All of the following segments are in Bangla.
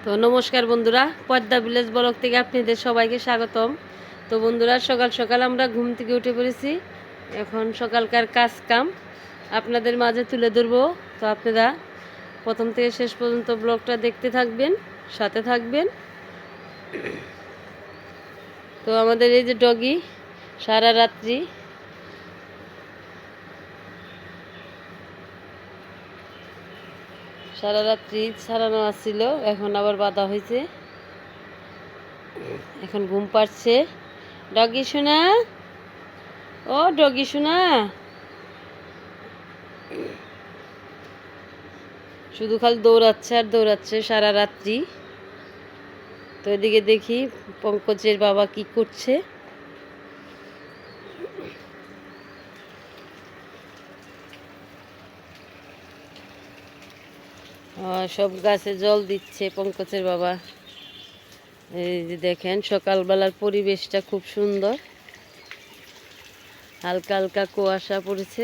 তো নমস্কার বন্ধুরা, পদ্মা ভিলেজ ব্লগ থেকে আপনাদের সবাইকে স্বাগতম। তো বন্ধুরা, সকাল সকাল আমরা ঘুম থেকে উঠে পড়েছি। এখন সকালকার কাজ কাম আপনাদের মাঝে তুলে ধরবো। তো আপনারা প্রথম থেকে শেষ পর্যন্ত ব্লগটা দেখতে থাকবেন, সাথে থাকবেন। তো আমাদের এই যে ডগি সারা রাত্রি ছাড়ানো আসছিল, এখন আবার বাঁধা হয়েছে। এখন ঘুম পাড়ছে। ডগি শোনা, ও ডগি শোনা, শুধু খালি দৌড়াচ্ছে আর দৌড়াচ্ছে সারা রাত্রি। তো এদিকে দেখি পঙ্কজের বাবা কি করছে। সব গাছে জল দিচ্ছে পঙ্কজের বাবা। এই যে দেখেন সকালবেলার পরিবেশটা খুব সুন্দর, হালকা হালকা কুয়াশা পড়েছে।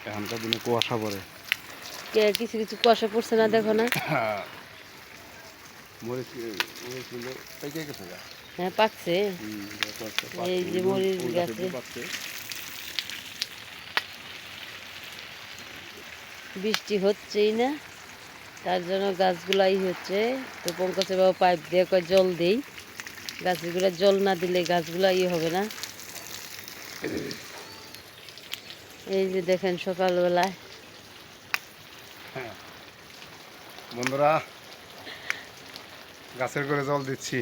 এখনকার দিনে কুয়াশা পড়ে, কিছু কিছু কুয়াশা পড়ছে না, দেখো না। হ্যাঁ, পাকছে। এই যে মরিচ গাছে বৃষ্টি হচ্ছেই না, তার জন্য গাছগুলাই হচ্ছে। তো পঙ্কজের বাবা পাইপ দিয়ে কয় জল দেই, গাছগুলা জল না দিলে গাছগুলা হবে না। এই যে দেখেন সকালবেলায় বন্ধুরা গাছের করে জল দিচ্ছি।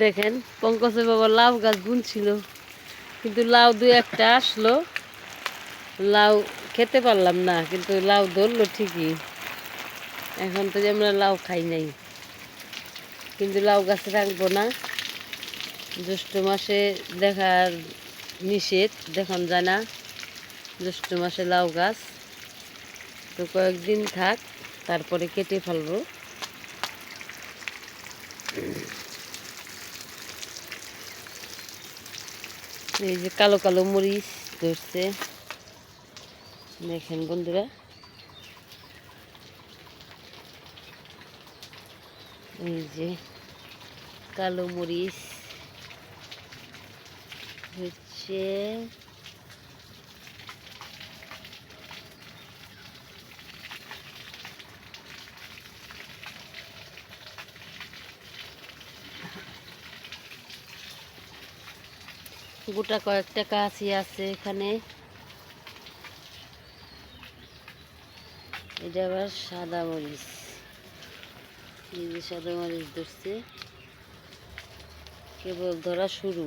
দেখেন পঙ্কজের বাবা লাউ গাছ বুনছিল, কিন্তু লাউ দুই একটা আসলো, লাউ খেতে পারলাম না, কিন্তু লাউ ধরলো ঠিকই। এখন তো আমরা লাউ খাই নাই, কিন্তু লাউ গাছে রাখবো না, জ্যৈষ্ঠ মাসে দেখার নিষেধ, দেখন যায় না জ্যৈষ্ঠ মাসে লাউ গাছ। তো কয়েকদিন থাক, তারপরে কেটে ফেলবো। এই যে কালো কালো মরিচ ধরছে, দেখেন বন্ধুরা। এই যে কালো মরিচ হচ্ছে। গোটা কয়েকটা কাছি আছে এখানে। এটা আবার সাদা মরিচ, এই যে সাদা মরিচ ধরছে, কেবল ধরা শুরু।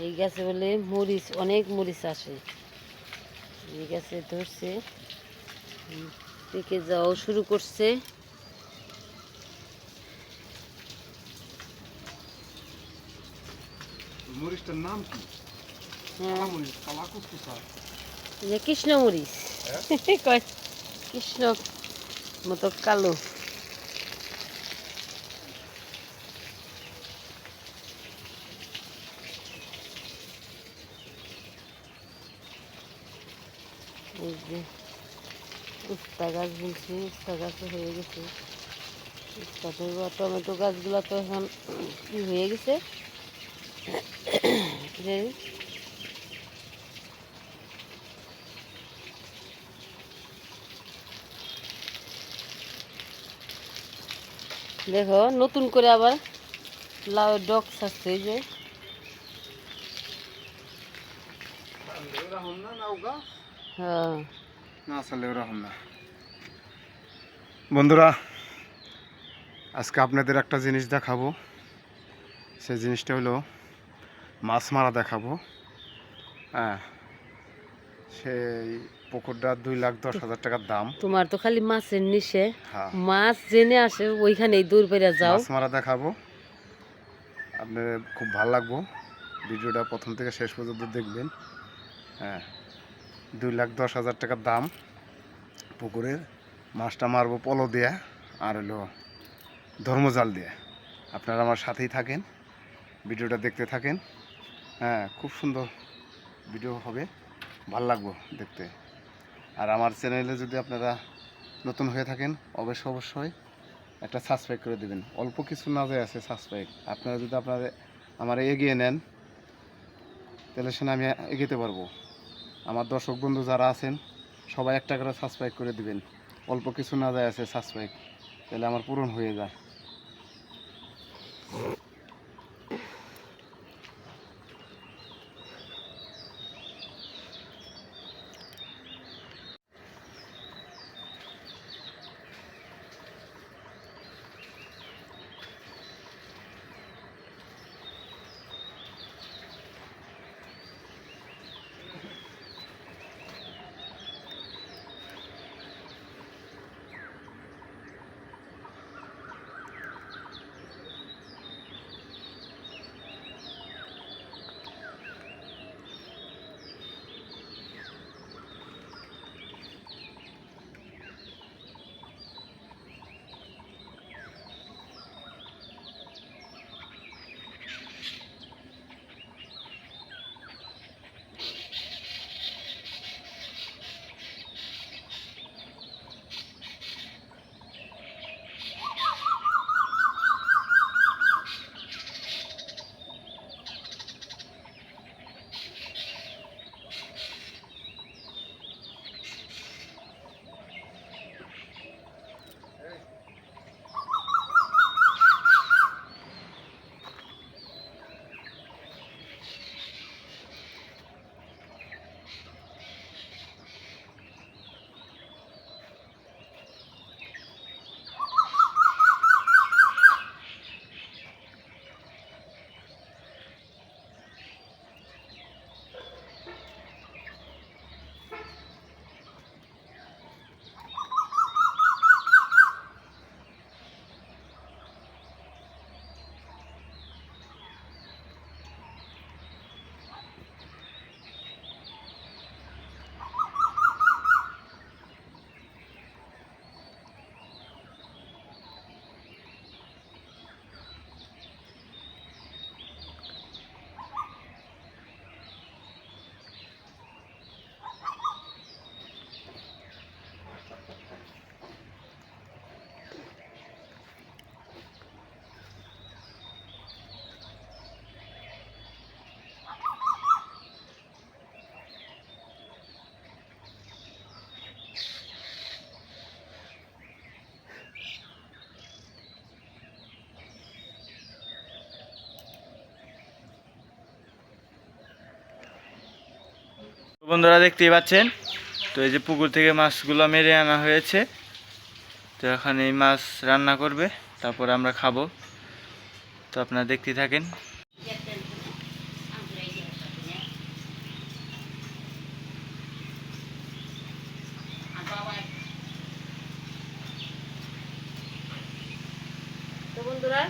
এই গাছে বলে মরিচ, অনেক মরিচ আসে। এই গাছে ধরছে, পেকে যাওয়াও শুরু করছে। মরিচটার নাম কি? হ্যাঁ, কৃষ্ণ মরিচ। কয় কৃষ্ণ মতো কালো। এই যে উস্তা গাছ বলছি, উস্তা গাছও হয়ে গেছে। উস্তা ধরবো। টমেটো গাছগুলো তো এখন কি হয়ে গেছে, দেখো নতুন করে আবার লাউ ডগ ছাড়ছে। এই যে হ্যাঁ, বন্ধুরা আজকে আপনাদের একটা জিনিস দেখাবো। সেই জিনিসটা হলো মাছ মারা দেখাবো। হ্যাঁ, সেই পুকুরটা 2,10,000 টাকার দাম। তোমার তো খালি মাছের নিশে, হ্যাঁ, মাছ জেনে আসে ওইখানেই দূর বেড়ে যাও। মাছ মারা দেখাবো, আপনাদের খুব ভালো লাগবো। ভিডিওটা প্রথম থেকে শেষ পর্যন্ত দেখবেন। হ্যাঁ, 2,10,000 টাকার দাম পুকুরের। মাছটা মারবো পলো দিয়ে আর হলো ধর্মজাল দিয়ে। আপনারা আমার সাথেই থাকেন, ভিডিওটা দেখতে থাকেন। হ্যাঁ, খুব সুন্দর ভিডিও হবে, ভালো লাগবে দেখতে। আর আমার চ্যানেলে যদি আপনারা নতুন হয়ে থাকেন অবশ্যই একটা সাবস্ক্রাইব করে দেবেন। অল্প কিছু না যায় আছে সাবস্ক্রাইব, আপনারা যদি আমার এগিয়ে নেন তাহলে সেটা আমি এগোতে পারবো। আমার দর্শক বন্ধু যারা আছেন সবাই একটা করে সাবস্ক্রাইব করে দিবেন। অল্প কিছু না যায় আছে সাবস্ক্রাইব, তাহলে আমার পূরণ হয়ে যায়। বন্ধুরা দেখতেই পাচ্ছেন, তো এই যে পুকুর থেকে মাছগুলো মেরে আনা হয়েছে। তো এখন এই মাছ রান্না করবে, তারপর আমরা খাবো। তো আপনারা দেখতেই থাকেন। তো বন্ধুরা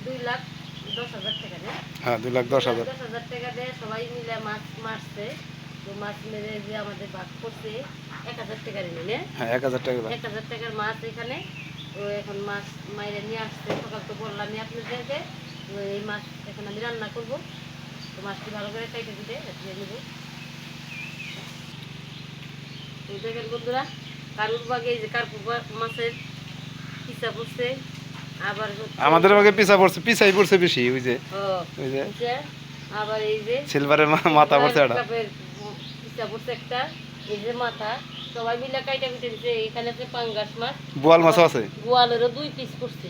2,10,000 টাকা দেয়। হ্যাঁ 2,10,000। 10,000 টাকা দিয়ে সবাই মিলে মাছ মারছে। তো মাছ মেরে যে আমাদের ভাগ করছে 1,000 টাকার নিলে। হ্যাঁ 1,000 টাকা। 1,000 টাকার মাছ এখানে। তো এখন মাছ মাইরে নিয়ে আসছে, সকাল তো বললামই আপনাদেরকে। তো এই মাছ এখন আমি রান্না করবো। তো মাছটি ভালো করে কেটে দিতে দিয়ে নেবো। তো দেখেন বন্ধুরা, কারুর বাগে এই যে কার্পুর মাছের পিসা পড়ছে, আবার আমাদের ভাগে পিছাই পড়ছে বেশি, ওই যে আবার এই যে সিলভারের মাথা পড়ছে এটা। পিসা পড়ছে একটা, এই যে মাথা সবাই মিলে কাইটা কেটে দিচ্ছে। এখানে আছে পাঙ্গাস মাছ, বোয়াল মাছও আছে। বোয়ালেরও 2 পিস পড়ছে,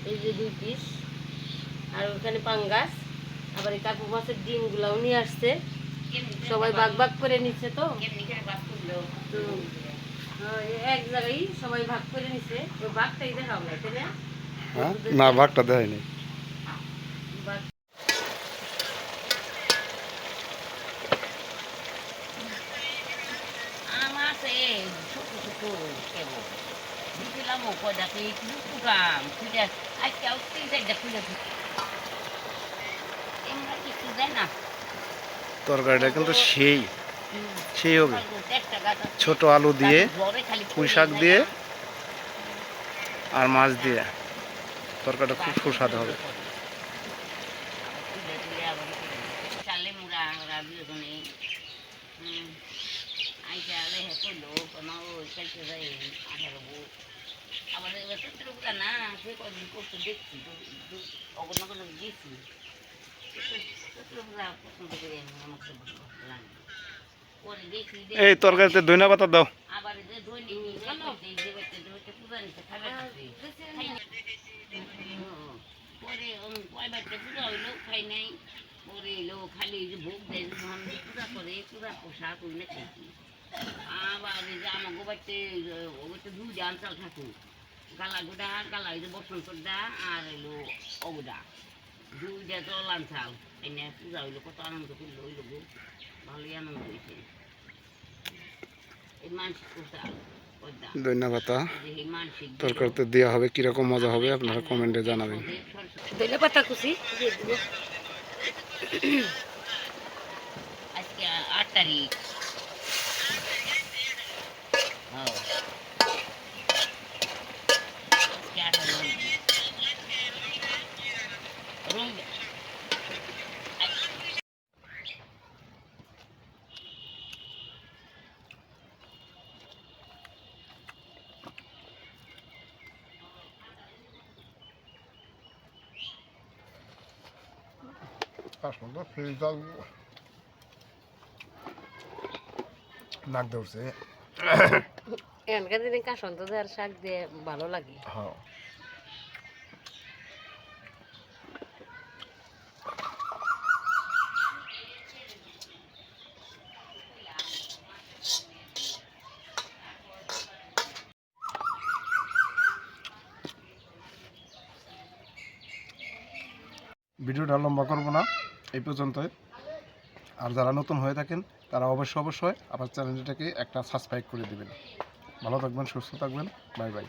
এই যে 2 পিস। আর ওখানে পাঙ্গাস, আবার এই কাকু মাছের ডিমগুলাও নিয়ে আসছে। সবাই ভাগ ভাগ করে নিচ্ছে। তো এক জায়গায় সবাই ভাগ করে নিচ্ছে। ওই ভাগটাই দেখাও না, তাই না? হ্যাঁ না, ভাগটা দেখায়নি। ভাগ আমাছে ছোট ছোট কেবল দিলাম কয়টাকে কুটাম খুঁজে আজকে তিন চারটা খুঁজে এমরা কিছু দেয় না। তরকারিটা কিন্তু সেই হবে। ছোট আলু দিয়ে, পুঁই শাক দিয়ে আর মাছ দিয়ে তরকারিটা খুব সুস্বাদু হবে। চালে মুড়া আইসা রেহে করলো কোনো ওই কালকে যাই 18 বউ আবার এবার চিত্রগুলা না সে কদিন করতে দেখছি অগন্য কোনো গেছি চিত্রগুলা পছন্দ করে আমি আমাকে রান্না পরে দেখি এই তরকারিতে ধনিয়া পাতা দাও। আবার যে দৈনিক যে পূজা নিতে খাবে পরে কয়বারটা পূজা হইলো খাই নাই পরে এলো খালি যে ভোগ দেয় যখন পূজা করে পূজার পোশাক ওইগুলো খাইছি আবার এই যে আমার গোবারতে ওগুলো দুইটা আনচাল থাকুক গালাগুডা গালা ওই যে বসন্তটা আর এলো অগুডা দুইটা জল আনচাল এনে পূজা হইলো কত আনন্দ করলো হইলো গো ভালোই আনন্দ হয়েছে এই মানসিক কোথাল ধনিয়া পাতা এই মানসিক তরকারিতে দেওয়া হবে, কিরকম মজা হবে আপনারা কমেন্টে জানাবেন। ধনে পাতা কুচি দিয়ে দিব। আজকে 8 তারিখ আজকে 18 রোববার নাক ধরছে। এখানকার দিনে কাসন্ত আর শাক দিয়ে ভালো লাগে। হ্যাঁ ভিডিওটা লম্বা করবো না, এই পর্যন্তই। আর যারা নতুন হয়ে থাকেন তারা অবশ্যই আমার চ্যানেলটাকে একটা সাবস্ক্রাইব করে দিবেন। ভালো থাকবেন, সুস্থ থাকবেন, বাই বাই।